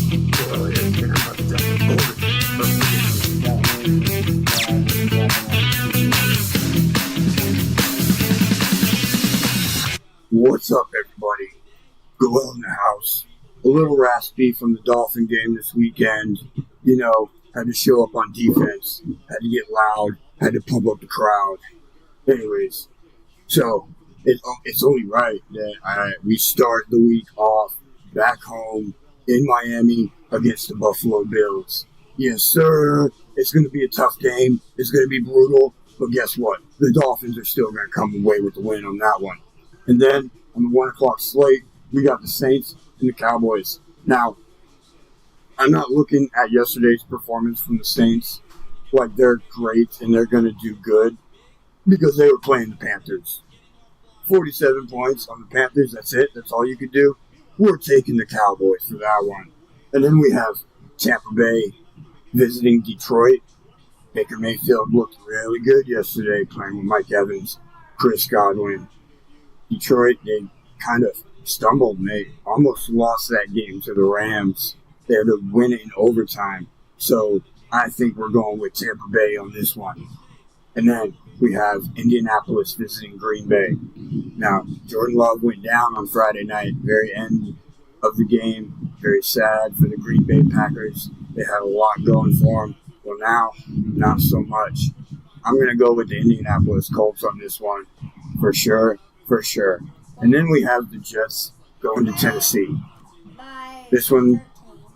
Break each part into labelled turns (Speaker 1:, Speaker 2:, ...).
Speaker 1: What's up, everybody? Goel in the house. A little raspy from the Dolphin game this weekend. Had to show up on defense, had to get loud, had to pump up the crowd. Anyways, so it's only right that we start the week off back home in Miami against the Buffalo Bills. Yes, sir. It's going to be a tough game. It's going to be brutal. But guess what? The Dolphins are still going to come away with the win on that one. And then on the 1 o'clock slate, we got the Saints and the Cowboys. Now, I'm not looking at yesterday's performance from the Saints like they're great and they're going to do good because they were playing the Panthers. 47 points on the Panthers, that's it. That's all you could do. We're taking the Cowboys for that one. And then we have Tampa Bay visiting Detroit. Baker Mayfield looked really good yesterday playing with Mike Evans, Chris Godwin. Detroit, they kind of stumbled and they almost lost that game to the Rams. They had to win it in overtime. So I think we're going with Tampa Bay on this one. And then we have Indianapolis visiting Green Bay. Now, Jordan Love went down on Friday night, very end of the game. Very sad for the Green Bay Packers. They had a lot going for them. Well, now, not so much. I'm going to go with the Indianapolis Colts on this one for sure. And then we have the Jets going to Tennessee. This one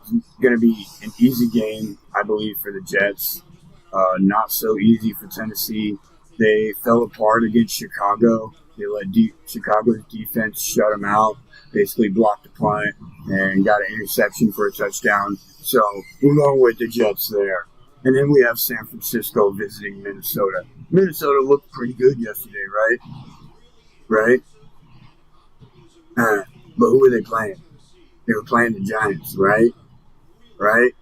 Speaker 1: is going to be an easy game, I believe, for the Jets. Not so easy for Tennessee. They fell apart against Chicago. They let Chicago's defense shut them out, basically blocked the punt, and got an interception for a touchdown. So we're going with the Jets there. And then we have San Francisco visiting Minnesota. Minnesota looked pretty good yesterday, right? But who were they playing? They were playing the Giants, right? All right.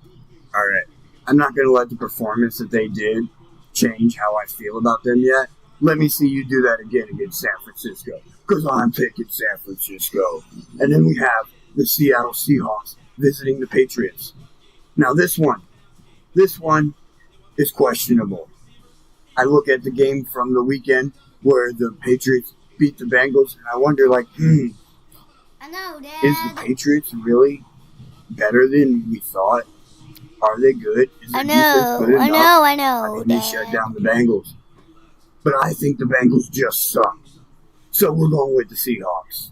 Speaker 1: I'm not going to let the performance that they did change how I feel about them yet. Let me see you do that again against San Francisco, because I'm picking San Francisco. And then we have the Seattle Seahawks visiting the Patriots. Now this one is questionable. I look at the game from the weekend where the Patriots beat the Bengals, and I wonder,
Speaker 2: I know, Dad.
Speaker 1: Is the Patriots really better than we thought? Are they good? Is
Speaker 2: I know,
Speaker 1: Or they shut down the Bengals? But I think the Bengals just suck. So we're going with the Seahawks.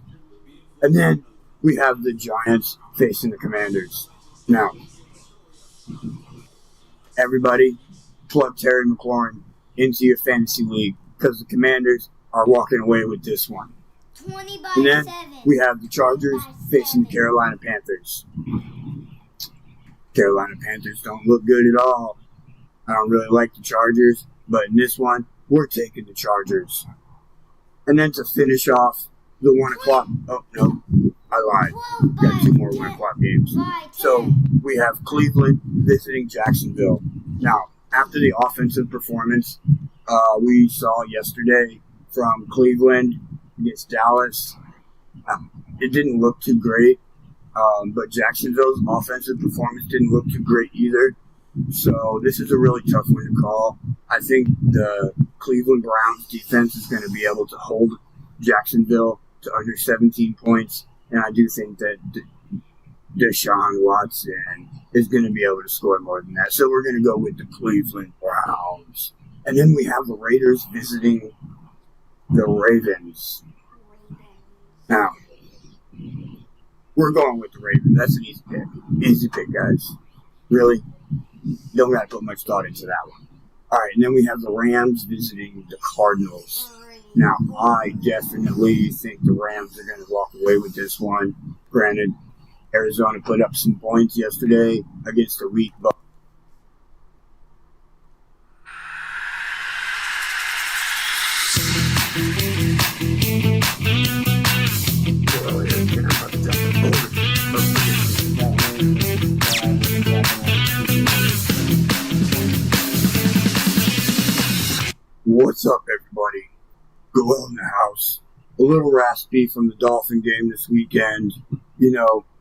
Speaker 1: And then we have the Giants facing the Commanders. Now, everybody plug Terry McLaurin into your fantasy league because the Commanders are walking away with this one.
Speaker 2: 20 by
Speaker 1: And then
Speaker 2: 7.
Speaker 1: we have the Chargers facing the Carolina Panthers. Carolina Panthers don't look good at all. I don't really like the Chargers, but in this one, we're taking the Chargers. And then to finish off the 1 o'clock... Oh, no, I lied. We got 2 more 1 o'clock games. So we have Cleveland visiting Jacksonville. Now, after the offensive performance we saw yesterday from Cleveland against Dallas, it didn't look too great. But Jacksonville's offensive performance didn't look too great either. So this is a really tough one to call. I think the Cleveland Browns defense is going to be able to hold Jacksonville to under 17 points. And I do think that Deshaun Watson is going to be able to score more than that. So we're going to go with the Cleveland Browns. And then we have the Raiders visiting the Ravens. Now, we're going with the Ravens. That's an easy pick. Easy pick, guys. Really? Don't got to put much thought into that one. All right, and then we have the Rams visiting the Cardinals. Now, I definitely think the Rams are going to walk away with this one. Granted, Arizona put up some points yesterday against a weak Bucs. What's up, everybody? Goel in the house. A little raspy from the Dolphin game this weekend.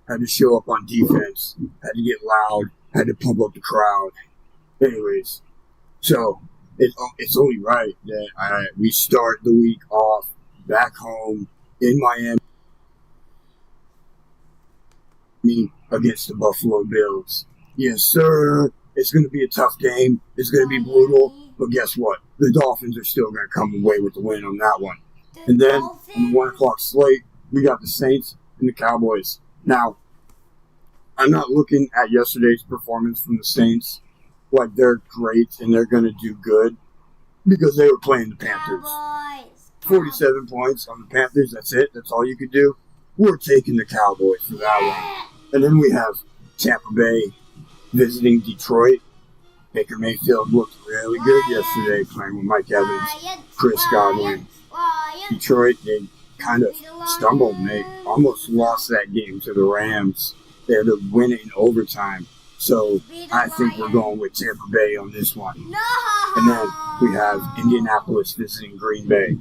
Speaker 1: had to show up on defense, had to get loud, had to pump up the crowd. Anyways, so it's only right that we start the week off back home in Miami against the Buffalo Bills. Yes, sir. It's going to be a tough game. It's going to be brutal. But guess what? The Dolphins are still going to come away with the win on that one. And then on the 1 o'clock slate, we got the Saints and the Cowboys. Now, I'm not looking at yesterday's performance from the Saints like they're great and they're going to do good because they were playing the Panthers. 47 points on the Panthers. That's it. That's all you could do. We're taking the Cowboys for that one. And then we have Tampa Bay visiting Detroit. Baker Mayfield looked really good yesterday playing with Mike Evans, Chris Godwin. Detroit, they kind of stumbled and they almost lost that game to the Rams. They had to win it in overtime. So I think we're going with Tampa Bay on this one. And then we have Indianapolis visiting Green Bay.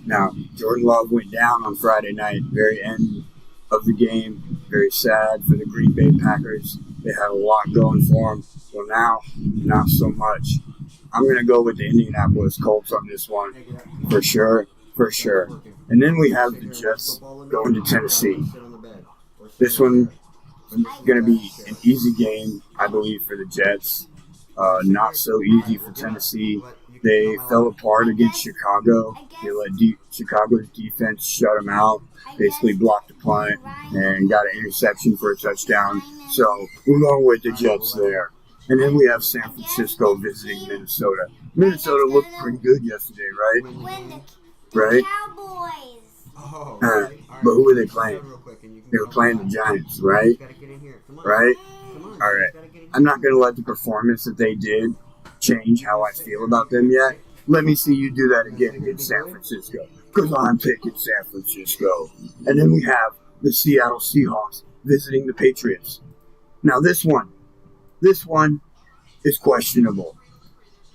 Speaker 1: Now, Jordan Love went down on Friday night, very end of the game. Very sad for the Green Bay Packers. They had a lot going for them. Well, now, not so much. I'm going to go with the Indianapolis Colts on this one. For sure. And then we have the Jets going to Tennessee. This one is going to be an easy game, I believe, for the Jets. Not so easy for Tennessee. They fell apart against Chicago. They let Chicago's defense shut them out, basically blocked the punt, and got an interception for a touchdown. So we're going with the Jets there. And then we have San Francisco visiting Minnesota. Minnesota looked pretty good yesterday, right? Right? But who were they playing? They were playing the Giants, right? Right? All right. I'm not going to let the performance that they did change how I feel about them yet. Let me see you do that again against San Francisco. Because I'm picking San Francisco. And then we have the Seattle Seahawks visiting the Patriots. Now this one is questionable.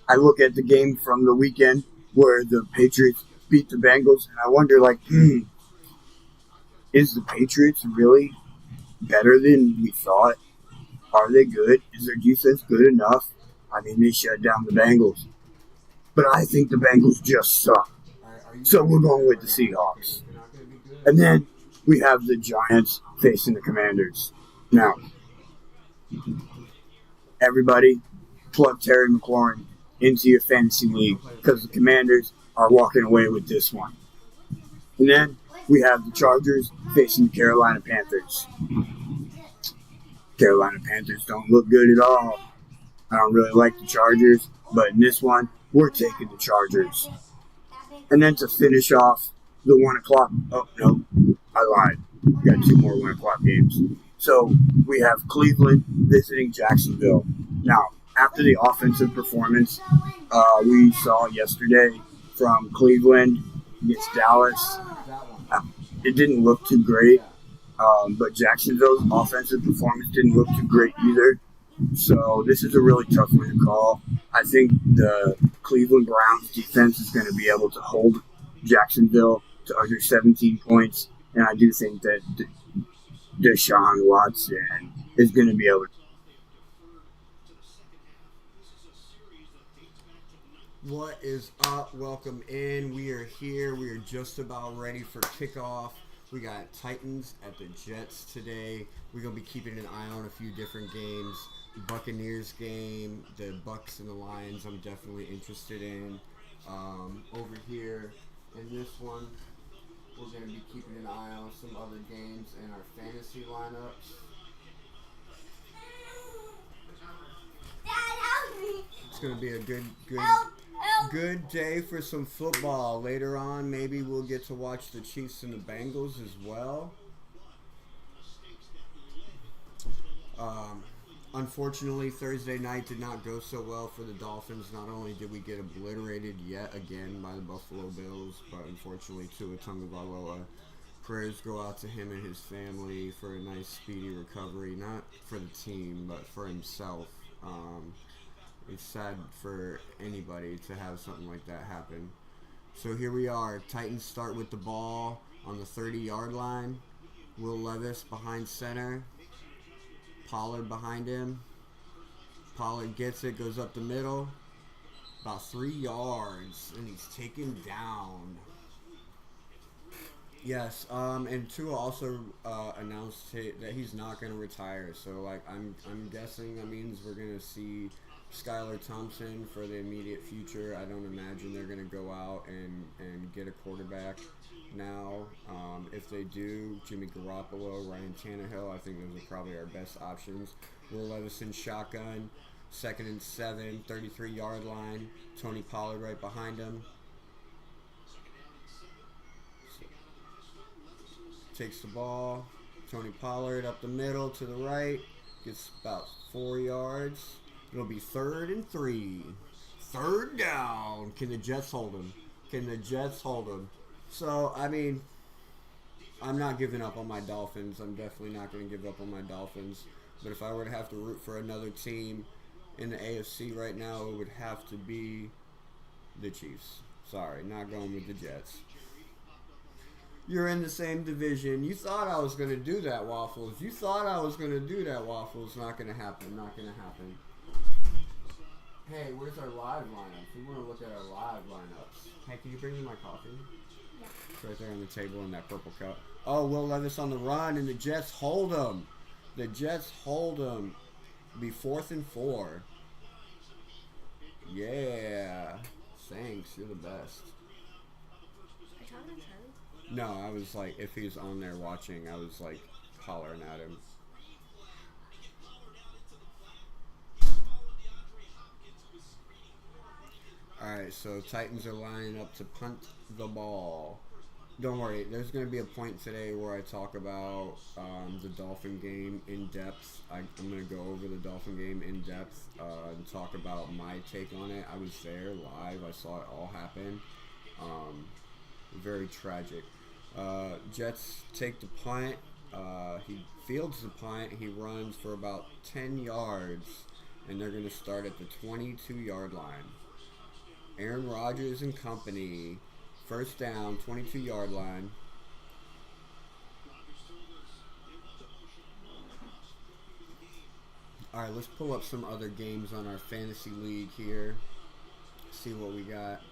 Speaker 1: I look at the game from the weekend where the Patriots beat the Bengals, and I wonder, is the Patriots really better than we thought? Are they good? Is their defense good enough? I mean, they shut down the Bengals. But I think the Bengals just suck. So we're going with the Seahawks. And then we have the Giants facing the Commanders. Now, everybody plug Terry McLaurin into your fantasy league because the Commanders are walking away with this one. And then we have the Chargers facing the Carolina Panthers. Carolina Panthers don't look good at all. I don't really like the Chargers, but in this one, we're taking the Chargers. And then to finish off the 1 o'clock, oh no, I lied. We got 2 more 1 o'clock games. So we have Cleveland visiting Jacksonville. Now, after the offensive performance we saw yesterday from Cleveland against Dallas, it didn't look too great. But Jacksonville's offensive performance didn't look too great either. So this is a really tough one to call. I think the Cleveland Browns defense is going to be able to hold Jacksonville to under 17 points. And I do think that Deshaun Watson is going to be able to.
Speaker 3: What is up? Welcome in. We are here. We are just about ready for kickoff. We got Titans at the Jets today. We're going to be keeping an eye on a few different games. The Buccaneers game, the Bucks and the Lions, I'm definitely interested in. Over here in this one, we're going to be keeping an eye on some other games in our fantasy lineups. It's going to be a good day for some football. Later on, maybe we'll get to watch the Chiefs and the Bengals as well. Unfortunately, Thursday night did not go so well for the Dolphins. Not only did we get obliterated yet again by the Buffalo Bills, but unfortunately Tua Tagovailoa, prayers go out to him and his family for a nice, speedy recovery. Not for the team, but for himself. It's sad for anybody to have something like that happen. So here we are. Titans start with the ball on the 30-yard line. Will Levis behind center. Pollard behind him. Pollard gets it, goes up the middle. About 3 yards, and he's taken down. Yes, and Tua also announced that he's not going to retire. So, like, I'm guessing that means we're going to see Skylar Thompson for the immediate future. I don't imagine they're going to go out and get a quarterback now. If they do, Jimmy Garoppolo, Ryan Tannehill, I think those are probably our best options. Will Levis in shotgun, 2nd and 7, 33-yard line. Tony Pollard right behind him. Takes the ball. Tony Pollard up the middle to the right. Gets about 4 yards. It'll be 3rd and 3. 3rd down. Can the Jets hold him? Can the Jets hold him? So, I mean, I'm not giving up on my Dolphins. I'm definitely not going to give up on my Dolphins. But if I were to have to root for another team in the AFC right now, it would have to be the Chiefs. Sorry, not going with the Jets. You're in the same division. You thought I was going to do that, Waffles. You thought I was going to do that, Waffles. Not going to happen. Not going to happen. Hey, where's our live lineups? We want to look at our live lineups. Hey, can you bring me my coffee?
Speaker 2: Yeah.
Speaker 3: It's right there on the table in that purple cup. Oh, Will Levis on the run, and the Jets hold him. The Jets hold him. Be 4th and 4. Yeah. Thanks. You're the best.
Speaker 2: Are you talking to Charlie?
Speaker 3: No, I was like, if he's on there watching, I was like hollering at him. Alright, so Titans are lining up to punt the ball. Don't worry, there's going to be a point today where I talk about the Dolphin game in depth. I'm going to go over the Dolphin game in depth and talk about my take on it. I was there live. I saw it all happen. Very tragic. Jets take the punt. He fields the punt. He runs for about 10 yards, and they're going to start at the 22-yard line. Aaron Rodgers and company. 1st down, 22-yard line. All right, let's pull up some other games on our fantasy league here. See what we got.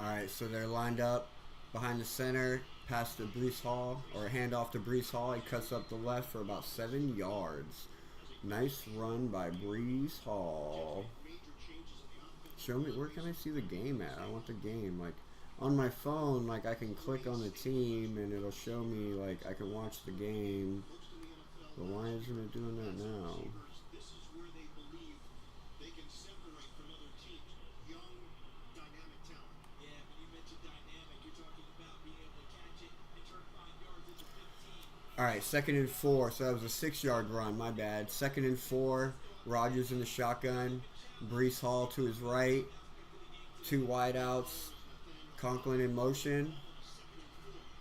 Speaker 3: Alright, so they're lined up behind the center, pass to Breece Hall, or handoff to Breece Hall. He cuts up the left for about 7 yards. Nice run by Breece Hall. Show me, where can I see the game at? I want the game. Like, on my phone, like, I can click on the team and it'll show me, like, I can watch the game. But why isn't it doing that now? Alright, 2nd and 4. So that was a 6-yard run, my bad. 2nd and 4. Rodgers in the shotgun. Breece Hall to his right. 2 wideouts. Conklin in motion.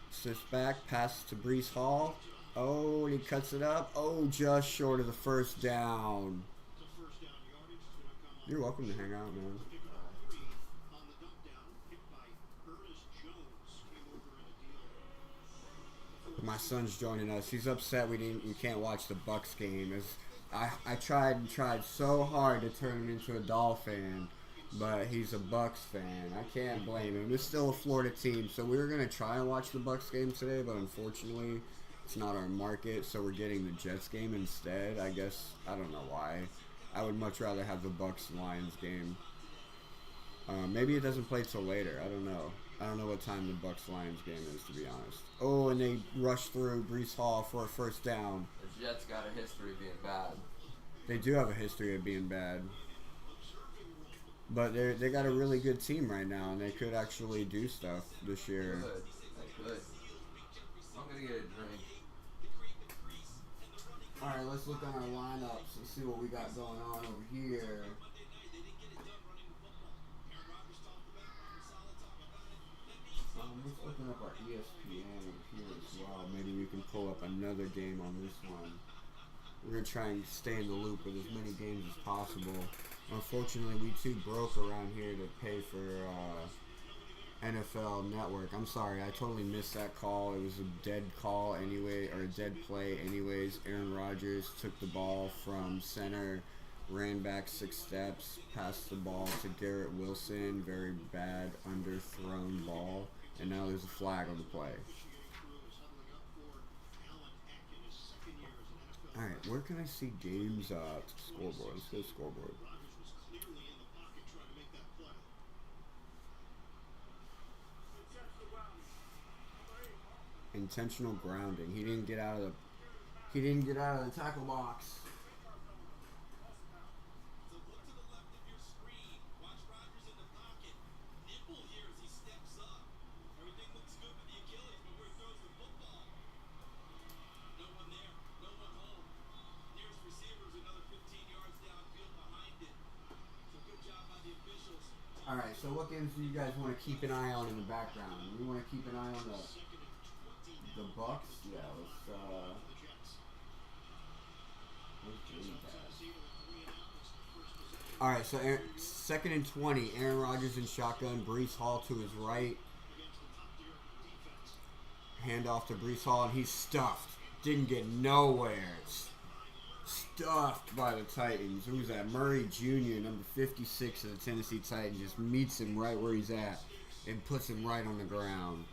Speaker 3: Sits back, pass to Breece Hall. Oh, and he cuts it up. Oh, just short of the 1st down. You're welcome to hang out, man. My son's joining us. He's upset we can't watch the Bucks game. I tried so hard to turn him into a Dolphin, but he's a Bucks fan. I can't blame him. It's still a Florida team, so we were gonna try and watch the Bucks game today, but unfortunately, it's not our market. So we're getting the Jets game instead. I guess I don't know why. I would much rather have the Bucks Lions game. Maybe it doesn't play till later. I don't know. I don't know what time the Bucks-Lions game is, to be honest. Oh, and they rushed through Breece Hall for a 1st down.
Speaker 4: The Jets got a history of being bad.
Speaker 3: They do have a history of being bad. But they got a really good team right now, and they could actually do stuff this year.
Speaker 4: They could. I'm going to get a drink.
Speaker 3: All right, let's look at our lineups and see what we got going on over here. Let's let's open up our ESPN here as well. Maybe we can pull up another game on this one. We're going to try and stay in the loop with as many games as possible. Unfortunately, we too broke around here to pay for NFL Network. I'm sorry, I totally missed that call. It was a dead call anyway, or a dead play anyways. Aaron Rodgers took the ball from center, ran back 6 steps, passed the ball to Garrett Wilson. Very bad underthrown ball. And now there's a flag on the play. Alright, where can I see games? Scoreboard. Let's go scoreboard. Intentional grounding. He didn't get out of the tackle box. Alright, so what games do you guys want to keep an eye on in the background? We want to keep an eye on the Bucks? Yeah, Alright, so 2nd and 20. Aaron Rodgers in shotgun. Breece Hall to his right. Handoff to Breece Hall, and he's stuffed. Didn't get nowhere. Stuffed by the Titans. Who's that? Murray Jr., number 56 of the Tennessee Titans, just meets him right where he's at and puts him right on the ground.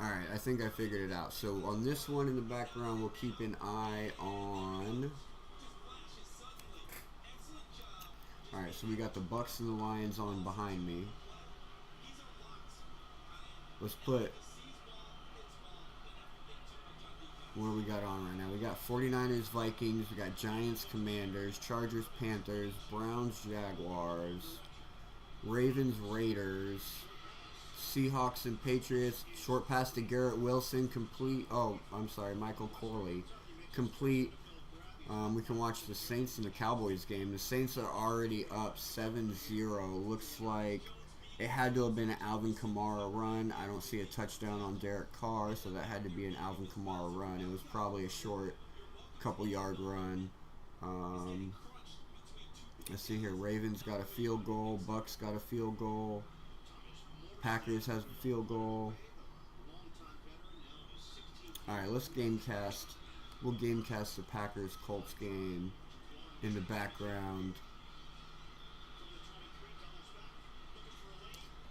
Speaker 3: Alright, I think I figured it out. So on this one in the background, we'll keep an eye on... Alright, so we got the Bucks and the Lions on behind me. Let's put... What do we got on right now? We got 49ers, Vikings. We got Giants, Commanders, Chargers, Panthers, Browns, Jaguars, Ravens, Raiders, Seahawks and Patriots. Short pass to Garrett Wilson. Complete. Oh, I'm sorry. Michael Corley. Complete. We can watch the Saints and the Cowboys game. The Saints are already up 7-0. Looks like it had to have been an Alvin Kamara run. I don't see a touchdown on Derek Carr, so that had to be an Alvin Kamara run. It was probably a short couple-yard run. Let's see here. Ravens got a field goal. Bucks got a field goal. Packers has a field goal. Alright, let's gamecast. We'll gamecast the Packers-Colts game in the background.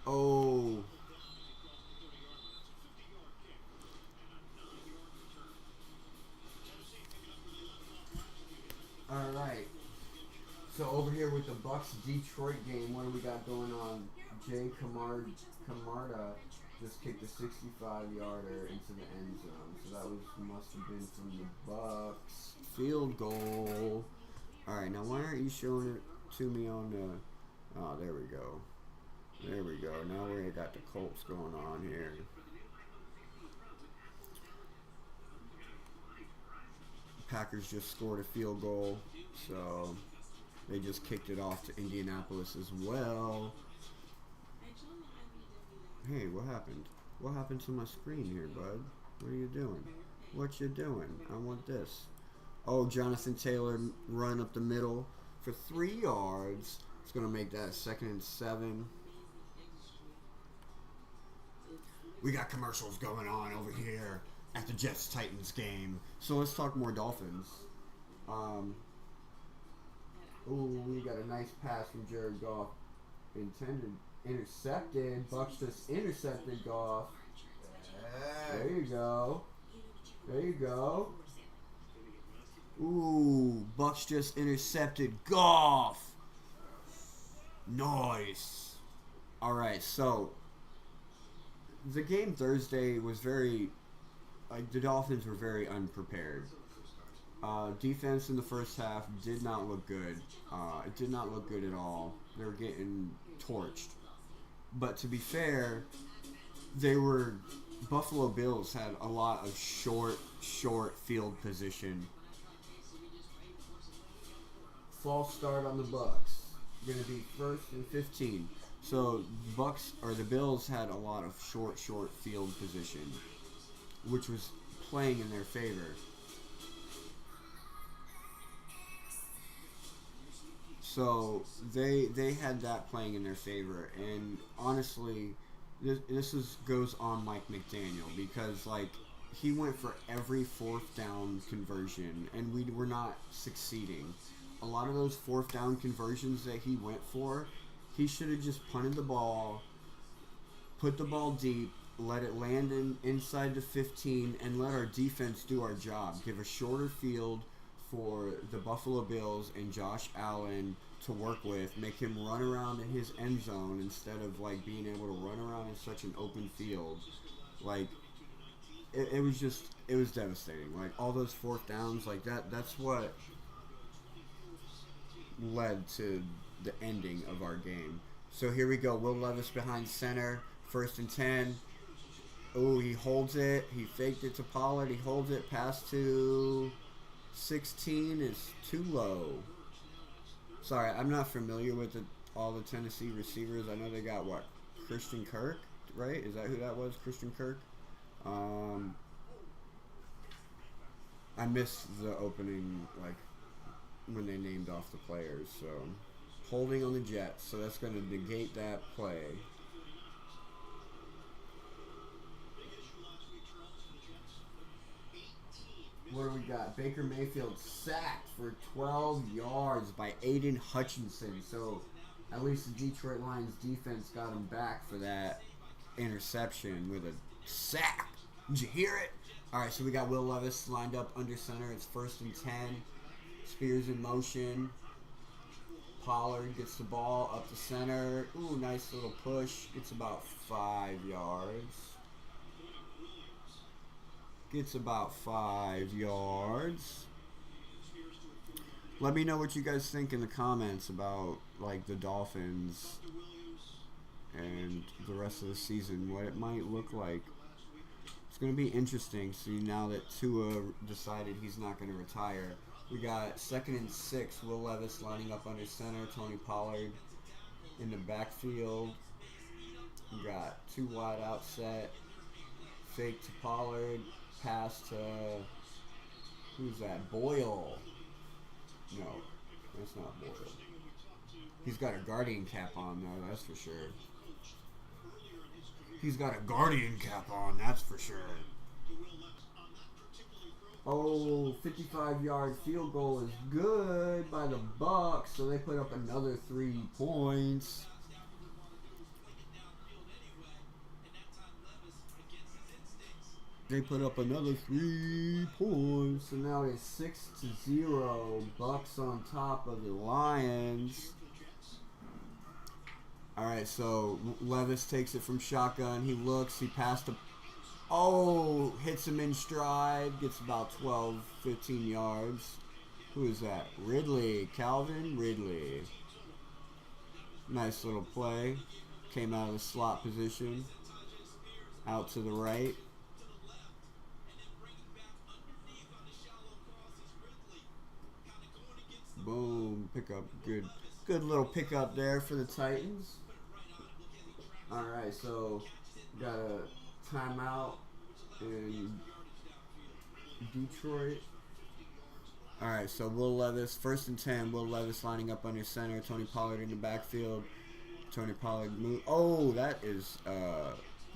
Speaker 3: Oh. Alright. So over here with the Bucks-Detroit game, what do we got going on? Jay Camarda just kicked a 65-yarder into the end zone. So that must have been from the Bucks. Field goal. Alright, now why aren't you showing it to me on the... Oh, there we go. There we go. Now we got the Colts going on here. Packers just scored a field goal, so they just kicked it off to Indianapolis as well. Hey, what happened? What happened to my screen here, bud? What are you doing? What you doing? I want this. Oh, Jonathan Taylor run up the middle for 3 yards. It's going to make that 2nd and 7. We got commercials going on over here at the Jets-Titans game. So let's talk more Dolphins. We got a nice pass from Jared Goff. Intercepted. Bucks just intercepted Goff. There you go. There you go. Ooh, Bucks just intercepted Goff. Nice. Alright, so the game Thursday was very... the Dolphins were very unprepared. Defense in the first half did not look good. It did not look good at all. They were getting torched. But to be fair, Buffalo Bills had a lot of short field position. False start on the Bucks. Going to be 1st and 15. So the Bills had a lot of short field position, which was playing in their favor. So they had that playing in their favor, and honestly, this goes on Mike McDaniel because like he went for every fourth down conversion, and we were not succeeding. A lot of those fourth down conversions that he went for, he should have just punted the ball, put the ball deep, let it land inside the 15, and let our defense do our job. Give a shorter field for the Buffalo Bills and Josh Allen to work with. Make him run around in his end zone instead of like being able to run around in such an open field. Like it was devastating. Like all those fourth downs, like that's what led to the ending of our game. So here we go. Will Levis behind center. 1st and 10. Oh, he holds it. He faked it to Pollard. He holds it. Pass to 16 is too low. Sorry, I'm not familiar with all the Tennessee receivers. I know they got, what, Christian Kirk, right? Is that who that was, Christian Kirk? I missed the opening, like, when they named off the players. So, holding on the Jets. So that's going to negate that play. What do we got? Baker Mayfield sacked for 12 yards by Aiden Hutchinson. So at least the Detroit Lions defense got him back for that interception with a sack. Did you hear it? All right, so we got Will Levis lined up under center. It's 1st and 10. Spears in motion. Pollard gets the ball up the center. Ooh, nice little push. It's about 5 yards. Gets about 5 yards. Let me know what you guys think in the comments about like the Dolphins and the rest of the season, what it might look like. It's going to be interesting. See, now that Tua decided he's not going to retire, we got 2nd and 6. Will Levis lining up under center. Tony Pollard in the backfield. We got 2 wide out set. Fake to Pollard. Pass to, who's that? Boyle. No, that's not Boyle. He's got a Guardian cap on, though, that's for sure. He's got a Guardian cap on, that's for sure. Oh, 55-yard field goal is good by the Bucs, so they put up another 3 points. They put up another 3 points, so now it's 6-0. Bucs on top of the Lions. All right, so Levis takes it from shotgun. He looks. He passed a. Oh, hits him in stride. Gets about 12, 15 yards. Who is that? Ridley. Calvin Ridley. Nice little play. Came out of the slot position. Out to the right. Boom, pickup, good little pickup there for the Titans. All right, so got a timeout in Detroit. All right, so Will Levis, 1st and 10. Will Levis lining up under center. Tony Pollard in the backfield. Tony Pollard move. Oh, that is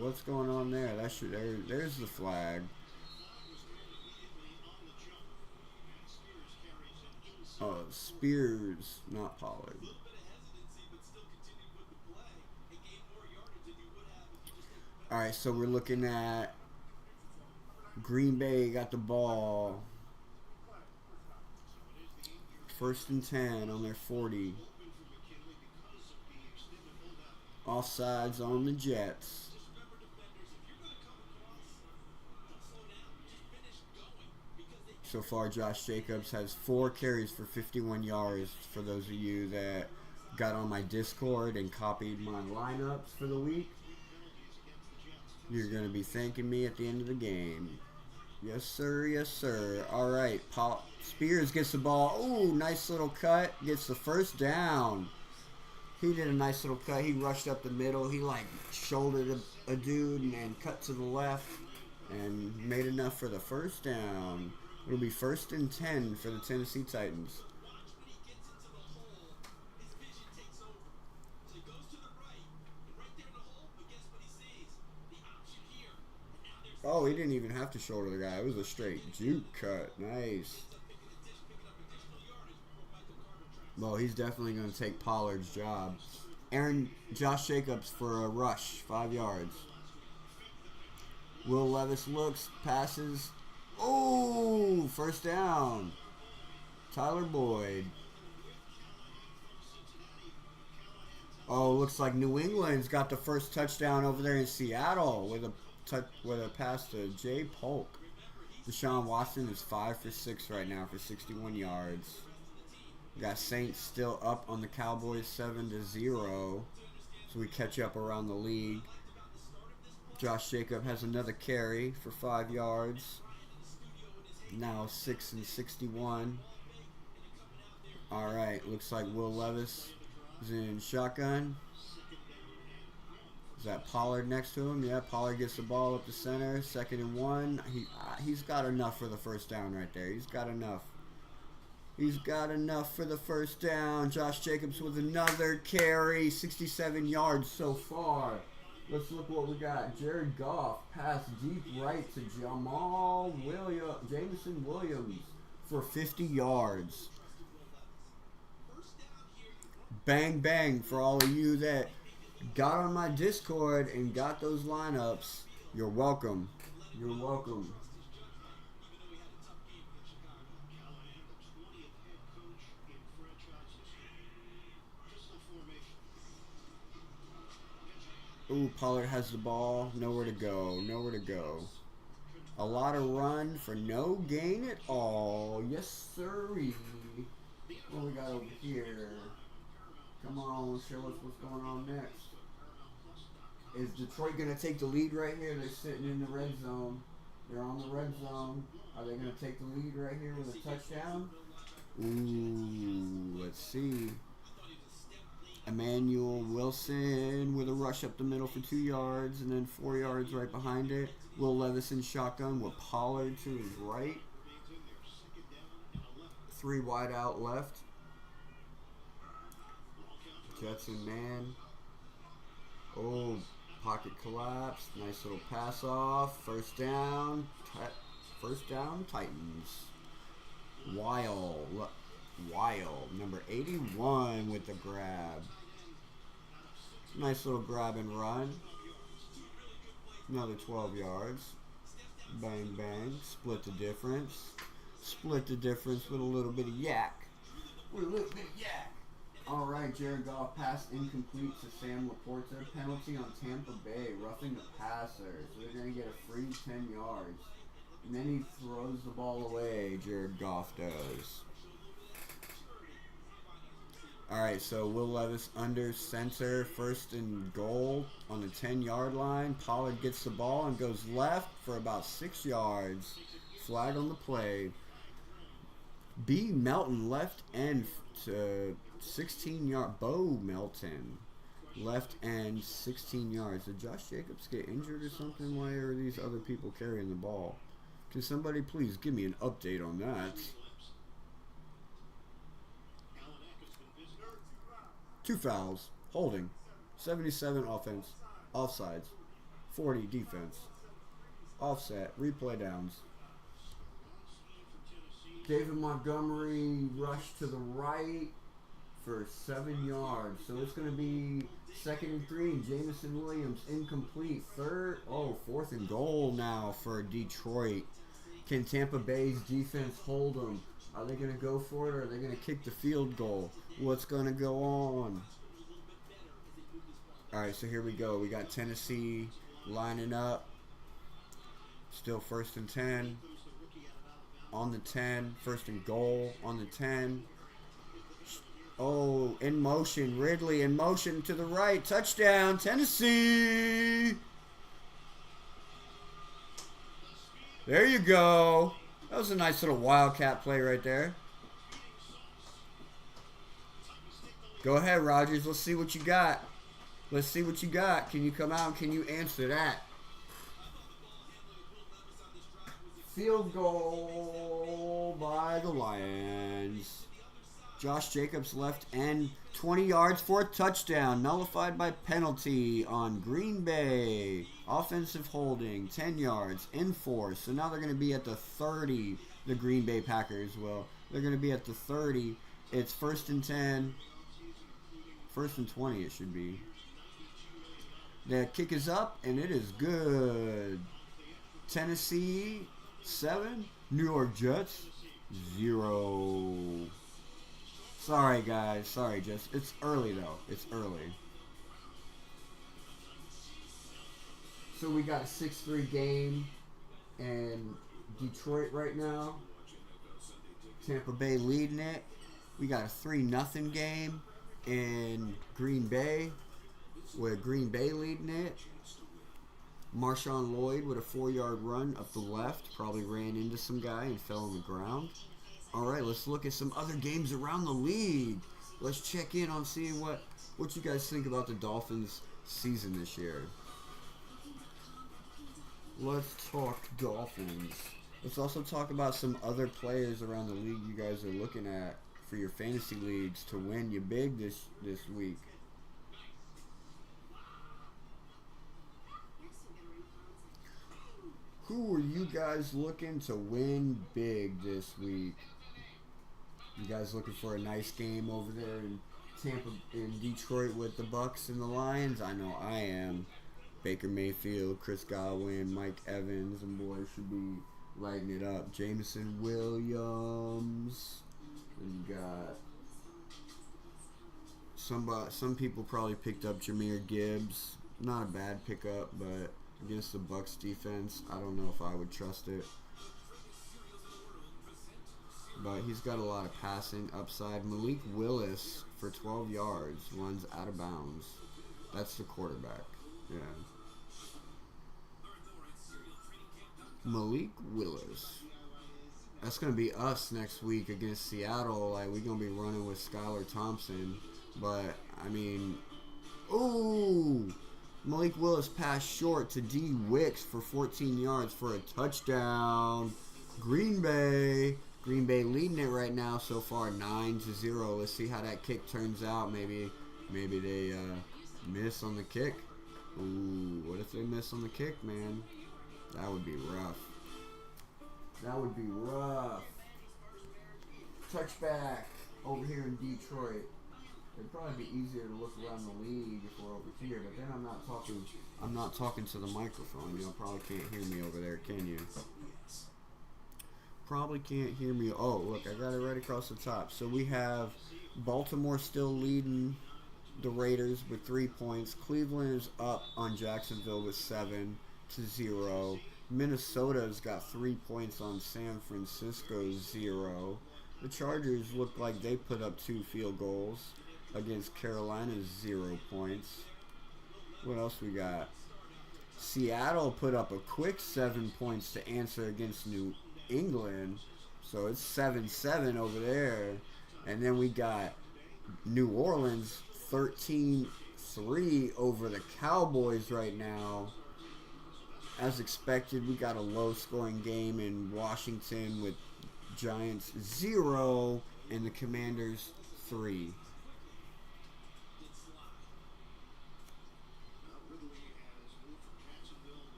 Speaker 3: what's going on there? There's the flag. Spears, not Pollard. Alright, so we're looking at Green Bay got the ball. 1st and 10 on their 40. Offsides on the Jets. So far, Josh Jacobs has 4 carries for 51 yards. For those of you that got on my Discord and copied my lineups for the week, you're going to be thanking me at the end of the game. Yes, sir. Yes, sir. All right. Spears gets the ball. Ooh, nice little cut. Gets the 1st down. He did a nice little cut. He rushed up the middle. He like shouldered a dude and then cut to the left and made enough for the first down. It'll be 1st and 10 for the Tennessee Titans. Oh, he didn't even have to shoulder the guy. It was a straight juke cut. Nice. Well, he's definitely going to take Pollard's job. Josh Jacobs for a rush, 5 yards. Will Levis looks, passes. Oh, first down. Tyler Boyd. Oh, looks like New England's got the first touchdown over there in Seattle with a pass to Jay Polk. Deshaun Watson is 5 for 6 right now for 61 yards. Got Saints still up on the Cowboys 7-0. So we catch up around the league. Josh Jacobs has another carry for 5 yards. Now 6 and 61. Alright, looks like Will Levis is in shotgun. Is that Pollard next to him? Yeah, Pollard gets the ball up the center. 2nd and 1. He's got enough for the first down right there. He's got enough. He's got enough for the first down. Josh Jacobs with another carry. 67 yards so far. Let's look what we got. Jared Goff pass deep right to Jameson Williams for 50 yards. Bang, bang for all of you that got on my Discord and got those lineups. You're welcome. You're welcome. Ooh, Pollard has the ball. Nowhere to go. Nowhere to go. A lot of run for no gain at all. Yes, sirree. What we got over here? Come on, show us what's going on next. Is Detroit going to take the lead right here? They're sitting in the red zone. They're on the red zone. Are they going to take the lead right here with a touchdown? Ooh, let's see. Emmanuel Wilson with a rush up the middle for 2 yards and then 4 yards right behind it. Will Levis in shotgun with Pollard to his right. 3 wide out left. Jets in man. Oh, pocket collapse. Nice little pass off. First down. First down, Titans. Wild. Number 81 with the grab. Nice little grab and run. Another 12 yards. Bang, bang. Split the difference. Split the difference with a little bit of yak. All right, Jared Goff pass incomplete to Sam Laporta. Penalty on Tampa Bay, roughing the passer. So they're going to get a free 10 yards. And then he throws the ball away, Jared Goff does. All right, so Will Levis under center, 1st and goal on the 10-yard line. Pollard gets the ball and goes left for about 6 yards. Flag on the play. B. Melton left end to 16-yard. Bo Melton left end 16 yards. Did Josh Jacobs get injured or something? Why are these other people carrying the ball? Can somebody please give me an update on that? 2 fouls. Holding. 77 offense. Offsides. 40 defense. Offset. Replay downs. David Montgomery rushed to the right for 7 yards. So it's going to be 2nd and 3. Jameson Williams incomplete. 4th and goal now for Detroit. Can Tampa Bay's defense hold them? Are they going to go for it or are they going to kick the field goal? What's going to go on? All right, so here we go. We got Tennessee lining up. Still 1st and 10. On the 10. 1st and goal on the 10. Oh, in motion. Ridley in motion to the right. Touchdown, Tennessee. There you go. That was a nice little wildcat play right there. Go ahead, Rogers. Let's see what you got. Let's see what you got. Can you come out and can you answer that? Field goal by the Lions. Josh Jacobs left end 20 yards for a touchdown. Nullified by penalty on Green Bay. Offensive holding 10 yards. Enforce. So now they're going to be at the 30. The Green Bay Packers will. They're going to be at the 30. It's 1st and 10. 1st and 20 it should be. The kick is up and it is good. Tennessee 7. New York Jets 0. Sorry, guys. Sorry, Jets. It's early, though. It's early. So we got a 6-3 game in Detroit right now. Tampa Bay leading it. We got a 3-0 game in Green Bay with Green Bay leading it. Marshawn Lloyd with a 4-yard run up the left. Probably ran into some guy and fell on the ground. All right, let's look at some other games around the league. Let's check in on seeing what you guys think about the Dolphins' season this year. Let's talk Dolphins. Let's also talk about some other players around the league you guys are looking at for your fantasy leagues to win you big this week. Who are you guys looking to win big this week? You guys looking for a nice game over there in Detroit with the Bucks and the Lions? I know I am. Baker Mayfield, Chris Godwin, Mike Evans, and boys should be lighting it up. Jameson Williams. And you got some people probably picked up Jahmyr Gibbs. Not a bad pickup, but against the Bucks defense, I don't know if I would trust it. But he's got a lot of passing upside. Malik Willis for 12 yards runs out of bounds. That's the quarterback. Yeah. Malik Willis. That's going to be us next week against Seattle. Like, we're going to be running with Skylar Thompson. But, I mean, ooh! Malik Willis passed short to D. Wicks for 14 yards for a touchdown. Green Bay. Green Bay leading it right now so far 9-0. Let's see how that kick turns out. Maybe they miss on the kick. Ooh, what if they miss on the kick, man? That would be rough. That would be rough. Touchback over here in Detroit. It'd probably be easier to look around the league if we're over here, but then I'm not talking to the microphone. You probably can't hear me over there, can you? Probably can't hear me. Oh, look, I got it right across the top. So we have Baltimore still leading the Raiders with 3 points. Cleveland is up on Jacksonville with 7-0. Minnesota's got 3 points on San Francisco, 0. The Chargers look like they put up 2 field goals against Carolina, 0 points. What else we got? Seattle put up a quick 7 points to answer against New England, so it's 7-7 over there. And then we got New Orleans 13-3 over the Cowboys right now. As expected, we got a low-scoring game in Washington with Giants 0 and the Commanders 3.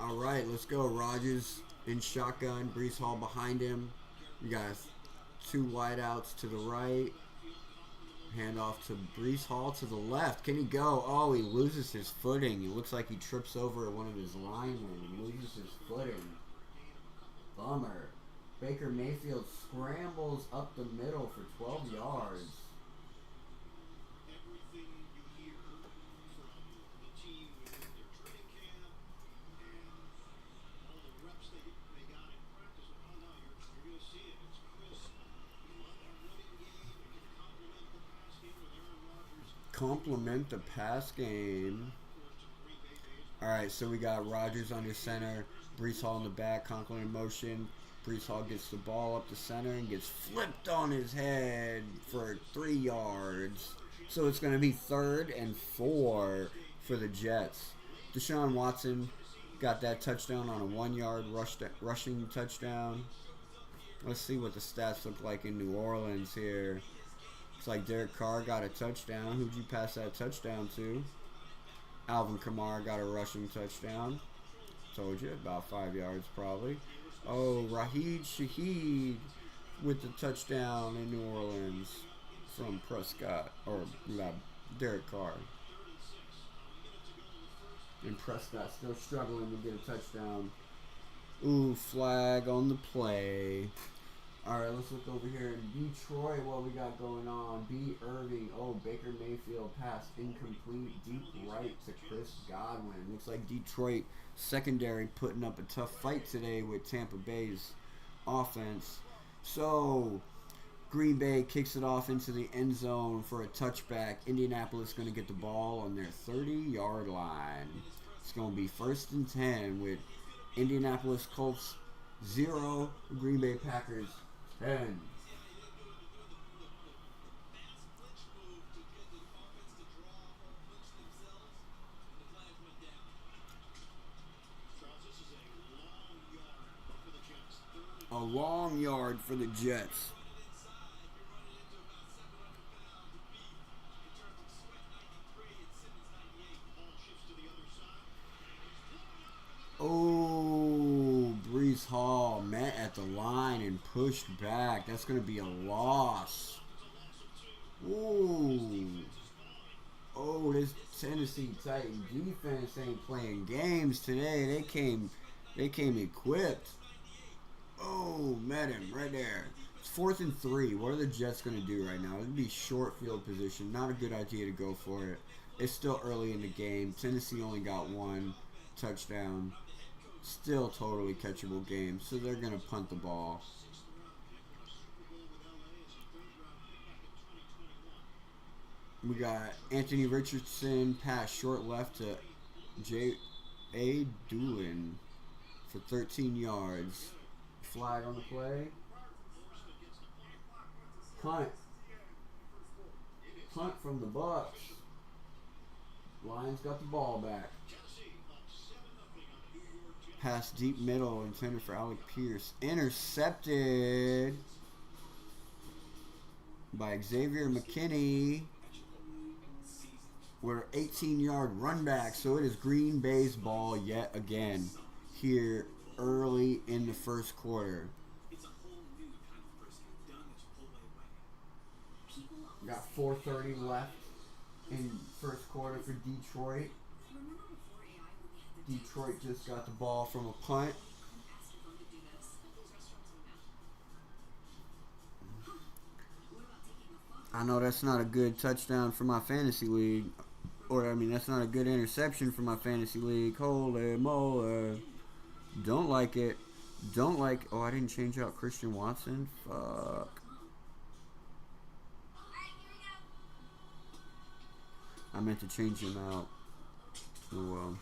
Speaker 3: All right, let's go. Rodgers in shotgun. Breece Hall behind him. We got 2 wideouts to the right. Handoff to Breece Hall to the left. Can he go? Oh, he loses his footing. It looks like he trips over one of his linemen. He loses his footing. Bummer. Baker Mayfield scrambles up the middle for 12 yards. Complement the pass game. All right, so we got Rodgers under center, Brees Hall in the back, Conklin in motion. Brees Hall gets the ball up the center and gets flipped on his head for 3 yards. So it's going to be 3rd and 4 for the Jets. Deshaun Watson got that touchdown on a 1-yard rushing touchdown. Let's see what the stats look like in New Orleans here. Looks like Derek Carr got a touchdown. Who'd you pass that touchdown to? Alvin Kamara got a rushing touchdown. Told you, about 5 yards probably. Oh, Raheed Shaheed with the touchdown in New Orleans from Prescott, or Derek Carr. And Prescott still struggling to get a touchdown. Ooh, flag on the play. All right, let's look over here in Detroit. What we got going on? B. Irving. Oh, Baker Mayfield pass incomplete. Deep right to Chris Godwin. Looks like Detroit secondary putting up a tough fight today with Tampa Bay's offense. So Green Bay kicks it off into the end zone for a touchback. Indianapolis going to get the ball on their 30-yard line. It's going to be 1st and 10 with Indianapolis Colts 0, Green Bay Packers 10. A long yard for the Jets. Oh, Brees Hall met at the line and pushed back. That's going to be a loss. Ooh. Oh, this Tennessee Titan defense ain't playing games today. They came equipped. Oh, met him right there. It's 4th and 3. What are the Jets going to do right now? It'd be short field position. Not a good idea to go for it. It's still early in the game. Tennessee only got 1 touchdown. Still totally catchable game. So they're going to punt the ball. We got Anthony Richardson pass short left to J.A. Doolin for 13 yards. Flag on the play. Punt. Punt from the Bucks. Lions got the ball back. Pass deep middle intended for Alec Pierce. Intercepted by Xavier McKinney. We're 18-yard run back, so it is Green Bay's ball yet again here early in the first quarter. Got 4:30 left in first quarter for Detroit. Detroit just got the ball from a punt. I know that's not a good touchdown for my fantasy league. Or, I mean, that's not a good interception for my fantasy league. Holy moly. Don't like it. Don't like... Oh, I didn't change out Christian Watson? Fuck. I meant to change him out. Oh, well.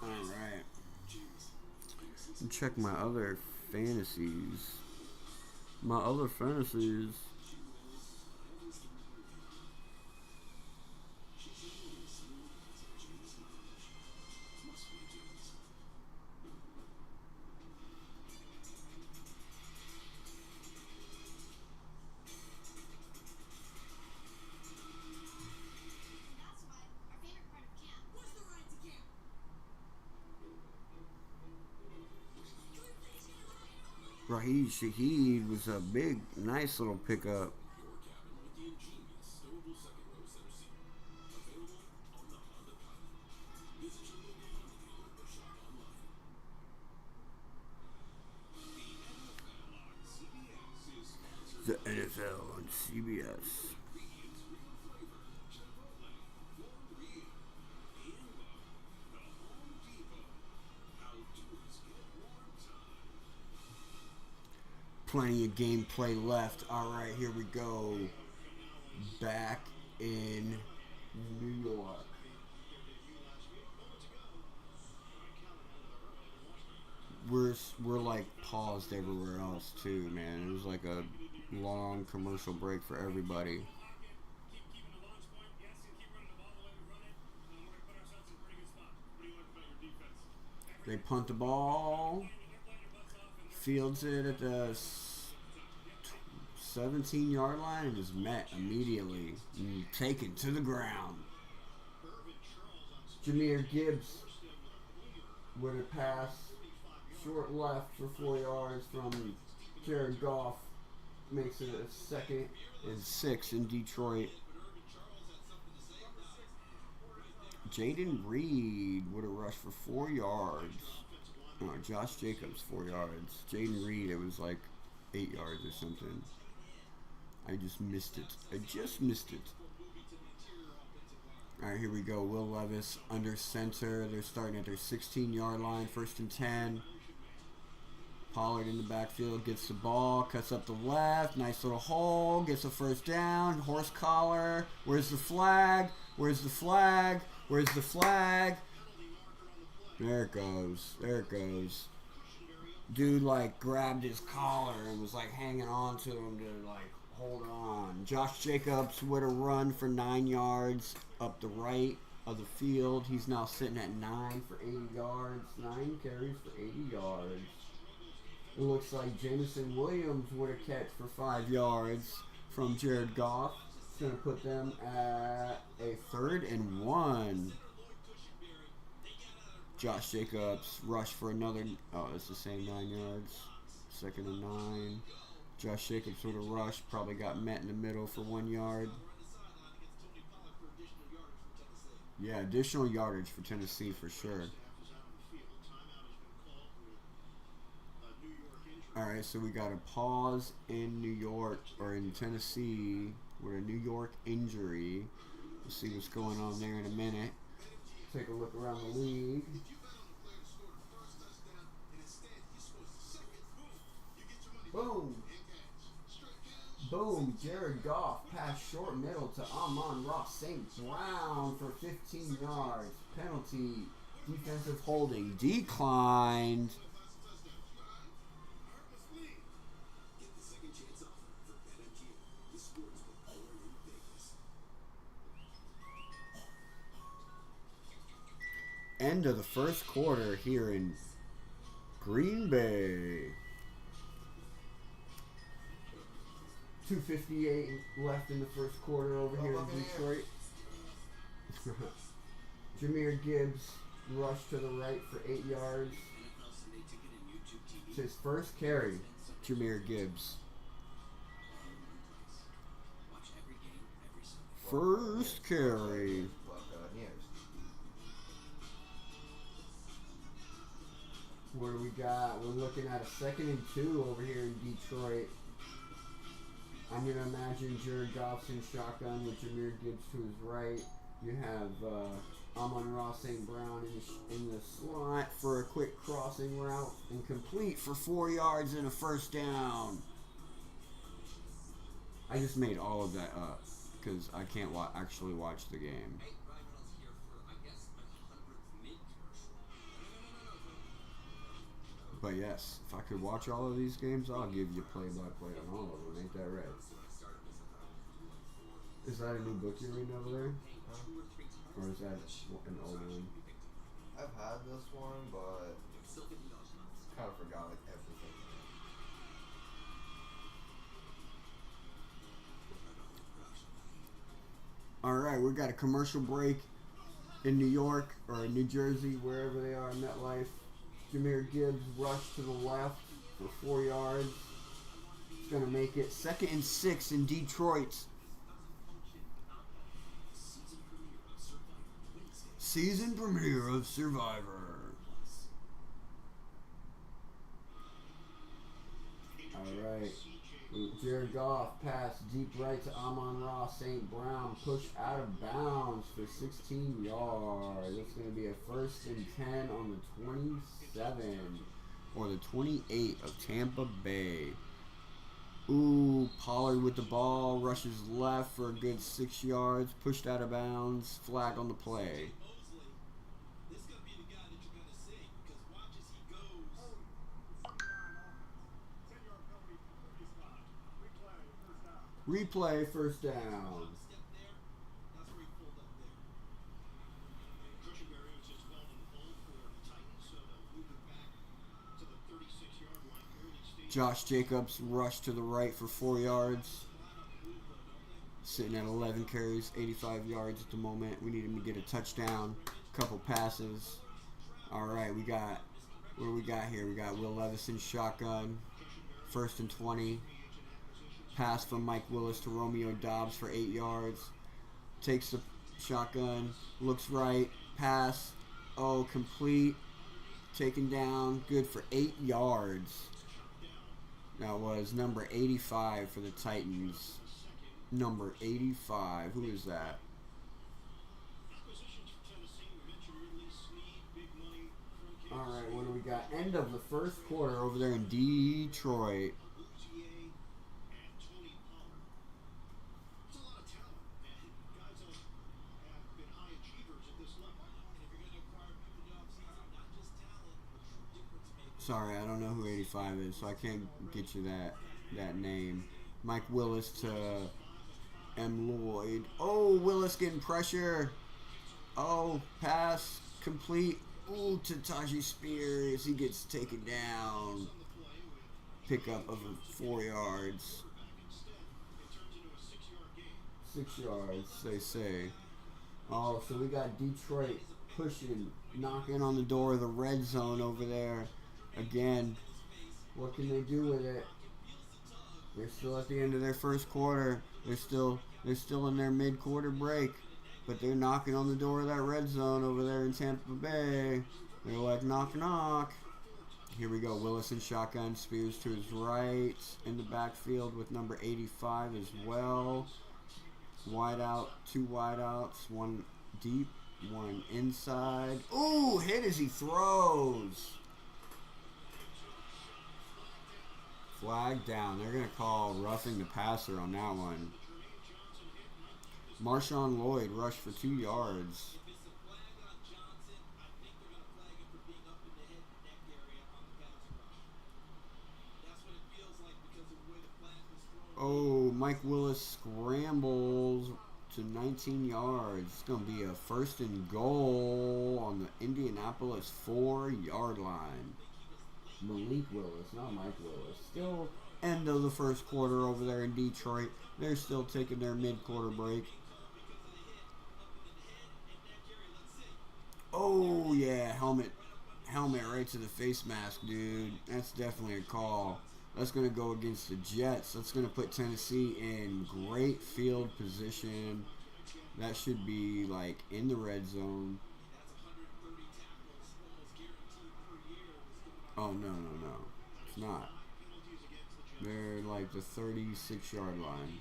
Speaker 3: Alright. Check my other fantasies. My other fantasies. Raheed Shaheed was a big, nice little pickup. The NFL on CBS. Plenty of gameplay left. All right, here we go. Back in New York. We're like paused everywhere else too, man. It was like a long commercial break for everybody. They punt the ball. Fields it at the 17-yard line and is met immediately and taken to the ground. Jahmyr Gibbs with a pass short left for 4 yards from Jared Goff. Makes it a 2nd and 6 in Detroit. Jaden Reed with a rush for 4 yards. Oh, Josh Jacobs 4 yards. Jaden Reed, it was like 8 yards or something. I just missed it. Alright, here we go. Will Levis under center. They're starting at their 16-yard line. 1st and 10. Pollard in the backfield gets the ball, cuts up the left. Nice little hole. Gets a 1st down. Horse collar. Where's the flag? Where's the flag? Where's the flag? There it goes. There it goes. Dude, like, grabbed his collar and was, like, hanging on to him to, like, hold on. Josh Jacobs with a run for 9 yards up the right of the field. He's now sitting at 9 for 80 yards. 9 carries for 80 yards. It looks like Jameson Williams with a catch for 5 yards from Jared Goff. It's going to put them at a 3rd and 1. Josh Jacobs rushed for another. Oh, it's the same 9 yards. 2nd and 9. Josh Jacobs with a rush. Probably got met in the middle for 1 yard. Yeah, additional yardage for Tennessee for sure. Alright, so we got a pause in New York, or in Tennessee, with a New York injury. We'll see what's going on there in a minute. Take a look around the league. Boom. Boom. Jared Goff passed short middle to Amon-Ross St. Brown for 15 yards. Penalty. Defensive holding declined. End of the first quarter here in Green Bay. 2:58 left in the first quarter over here in Detroit. Jahmyr Gibbs rushed to the right for 8 yards. It's his first carry, Jahmyr Gibbs. First carry. What do we got? We're looking at a 2nd and 2 over here in Detroit. I'm going to imagine Jared Goff's in shotgun with Jahmyr Gibbs to his right. You have Amon-Ross St. Brown in the slot for a quick crossing route and complete for 4 yards and a 1st down. I just made all of that up because I can't actually watch the game. But yes, if I could watch all of these games, I'll give you play-by-play on all of them. Ain't that right? Is that a new book you're reading over there? Huh? Or is that an old one?
Speaker 4: I've had this one, but kind of forgot like everything.
Speaker 3: Alright, we got a commercial break in New York or in New Jersey, wherever they are in MetLife. Jahmyr Gibbs rushed to the left for 4 yards. It's going to make it 2nd and 6 in Detroit. Season premiere of Survivor. Alright. Jared Goff pass deep right to Amon-Ra St. Brown. Push out of bounds for 16 yards. It's going to be a 1st and 10 on the 27 or the 28 of Tampa Bay. Ooh, Pollard with the ball. Rushes left for a good 6 yards. Pushed out of bounds. Flag on the play. Replay, first down. Josh Jacobs rushed to the right for 4 yards. Sitting at 11 carries, 85 yards at the moment. We need him to get a touchdown, couple passes. All right, what do we got here? We got Will Levis in shotgun, 1st and 20. Pass from Mike Willis to Romeo Doubs for 8 yards. Takes the shotgun, looks right, pass, complete, taken down, good for 8 yards. That was number 85 for the Titans. Number 85, who is that? All right, what do we got? End of the 1st quarter over there in Detroit. Sorry, I don't know who 85 is, so I can't get you that name. Mike Willis to M. Lloyd. Oh, Willis getting pressure. Oh, pass complete. Ooh, to Tajee Spears. He gets taken down. Pickup of 4 yards. 6 yards, they say. Oh, so we got Detroit pushing, knocking on the door of the red zone over there. Again, what can they do with it? They're still at the end of their 1st quarter. They're still in their mid-quarter break, but they're knocking on the door of that red zone over there in Tampa Bay. They're like, knock, knock. Here we go. Willis in shotgun. Spears to his right in the backfield with number 85 as well. Wide out, 2 wide outs, 1 deep, 1 inside. Ooh, hit as he throws. Flag down. They're going to call roughing the passer on that one. Marshawn Lloyd rushed for 2 yards. Oh, Mike Willis scrambles to 19 yards. It's going to be a 1st and goal on the Indianapolis 4-yard line. Malik Willis, not Mike Willis. Still end of the 1st quarter over there in Detroit. They're still taking their mid-quarter break. Oh, yeah, helmet right to the face mask, dude. That's definitely a call. That's going to go against the Jets. That's going to put Tennessee in great field position. That should be, like, in the red zone. Oh, no. It's not. They're like the 36-yard line.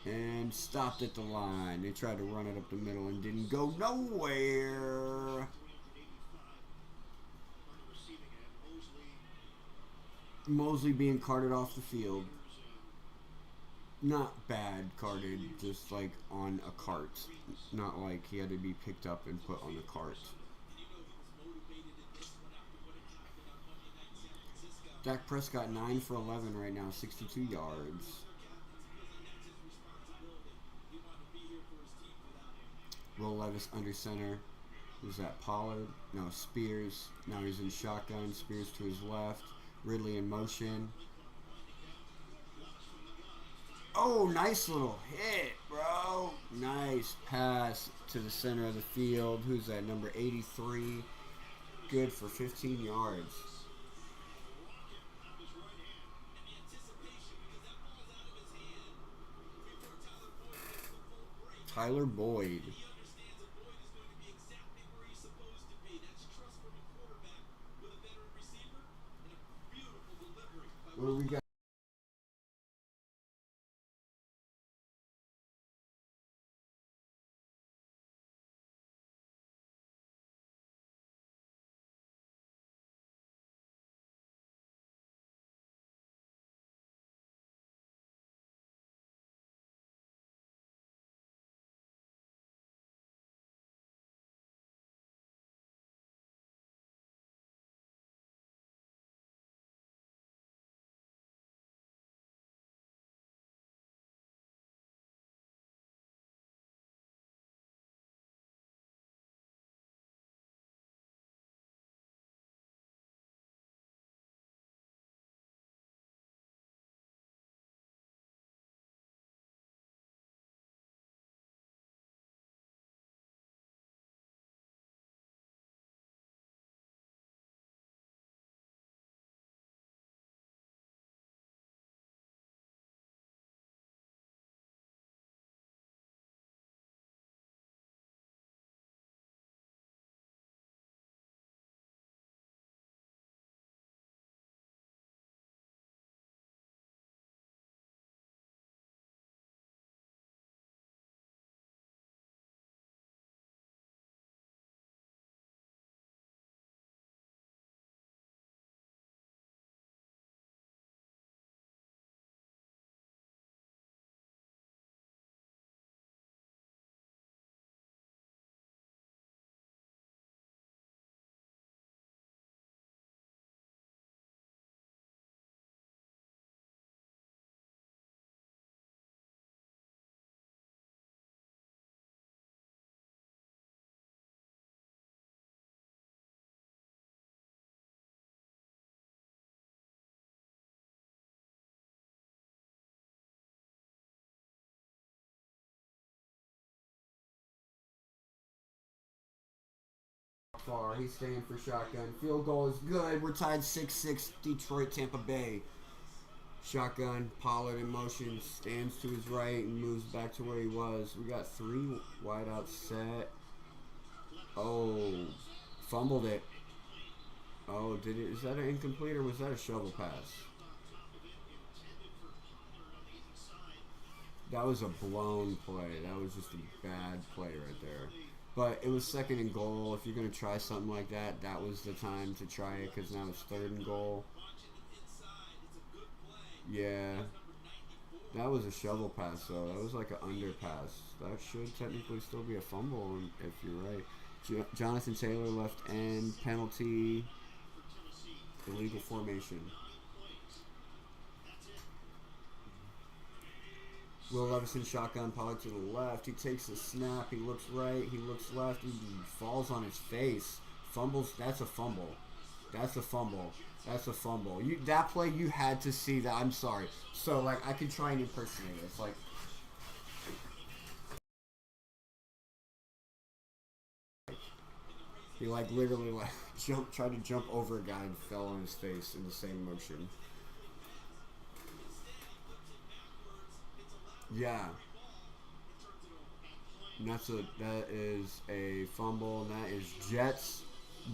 Speaker 3: And stopped at the line. They tried to run it up the middle and didn't go nowhere. Mosley being carted off the field. Not bad carted, just like on a cart. Not like he had to be picked up and put on the cart. Dak Prescott 9 for 11 right now, 62 yards. Will Levis under center. Who's that? Pollard? No, Spears. Now he's in shotgun. Spears to his left. Ridley in motion. Oh, nice little hit, bro. Nice pass to the center of the field. Who's that? Number 83. Good for 15 yards. Tyler Boyd. What do we got? Far. He's staying for shotgun. Field goal is good. We're tied 6-6. Detroit, Tampa Bay. Shotgun. Pollard in motion. Stands to his right and moves back to where he was. We got 3 wide out set. Oh. Fumbled it. Oh, did it? Is that an incomplete or was that a shovel pass? That was a blown play. That was just a bad play right there. But it was 2nd and goal. If you're going to try something like that, that was the time to try it because now it's 3rd and goal. Yeah. That was a shovel pass, though. That was like an underpass. That should technically still be a fumble if you're right. Jonathan Taylor, left end, penalty, illegal formation. Will Levinson shotgun, Pollard to the left. He takes the snap. He looks right. He looks left. He falls on his face. Fumbles. That's a fumble. That's a fumble. That's a fumble. That play, you had to see that. I'm sorry. So, like, I can try and impersonate it. It's like... He, like, literally, like, tried to jump over a guy and fell on his face in the same motion. Yeah. And that is a fumble, and that is Jets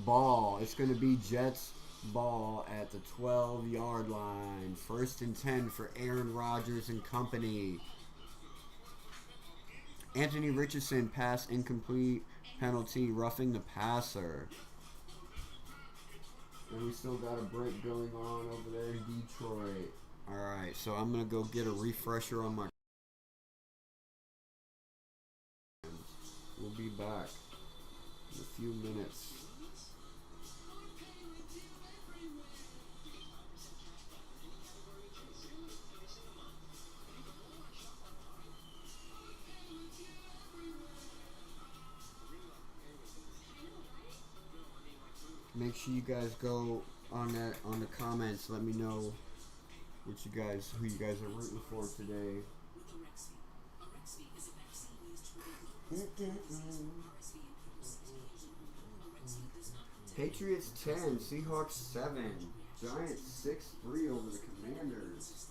Speaker 3: ball. It's going to be Jets ball at the 12-yard line. 1st and 10 for Aaron Rodgers and company. Anthony Richardson, pass incomplete, penalty, roughing the passer. And we still got a break going on over there in Detroit. All right, so I'm going to go get a refresher on my... We'll be back in a few minutes. Make sure you guys go on the comments. Let me know who you guys are rooting for today. Patriots 10, Seahawks 7, Giants 6-3 over the Commanders.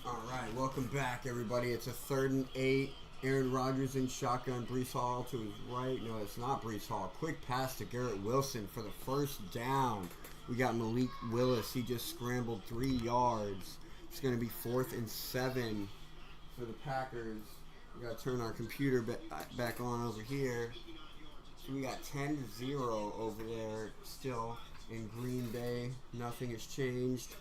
Speaker 3: All right, welcome back, everybody. It's a 3rd and 8. Aaron Rodgers in shotgun. Brees Hall to his right. No, it's not Brees Hall. Quick pass to Garrett Wilson for the first down. We got Malik Willis. He just scrambled 3 yards. It's going to be 4th and 7 for the Packers. We got to turn our computer back on over here. So we got 10-0 over there still in Green Bay. Nothing has changed.